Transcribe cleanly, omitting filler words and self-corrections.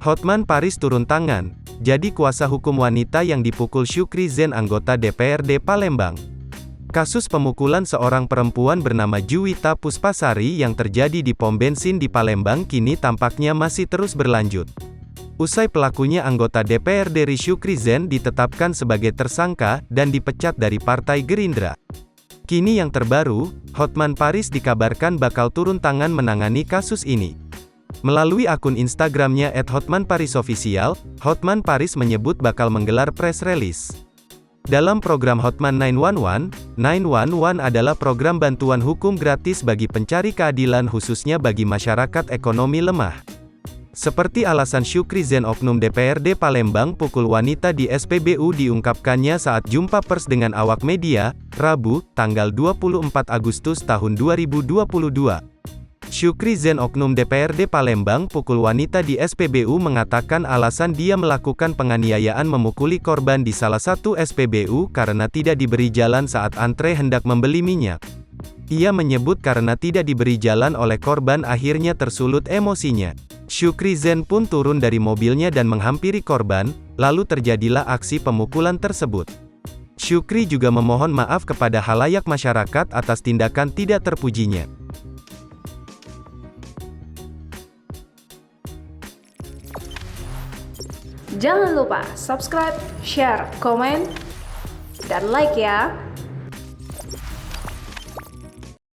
Hotman Paris turun tangan, jadi kuasa hukum wanita yang dipukul Syukri Zen anggota DPRD Palembang. Kasus pemukulan seorang perempuan bernama Juwita Puspasari yang terjadi di pom bensin di Palembang kini tampaknya masih terus berlanjut. Usai pelakunya anggota DPRD Syukri Zen ditetapkan sebagai tersangka dan dipecat dari Partai Gerindra. Kini yang terbaru, Hotman Paris dikabarkan bakal turun tangan menangani kasus ini. Melalui akun Instagramnya @hotmanparisofficial, Hotman Paris menyebut bakal menggelar press release. Dalam program Hotman 911, 911 adalah program bantuan hukum gratis bagi pencari keadilan khususnya bagi masyarakat ekonomi lemah. Seperti alasan Syukri Zen oknum DPRD Palembang pukul wanita di SPBU diungkapkannya saat jumpa pers dengan awak media, Rabu, tanggal 24 Agustus tahun 2022. Syukri Zen oknum DPRD Palembang pukul wanita di SPBU mengatakan alasan dia melakukan penganiayaan memukuli korban di salah satu SPBU karena tidak diberi jalan saat antre hendak membeli minyak. Ia menyebut karena tidak diberi jalan oleh korban akhirnya tersulut emosinya. Syukri Zen pun turun dari mobilnya dan menghampiri korban, lalu terjadilah aksi pemukulan tersebut. Syukri juga memohon maaf kepada halayak masyarakat atas tindakan tidak terpujinya. Jangan lupa subscribe, share, komen, dan like ya!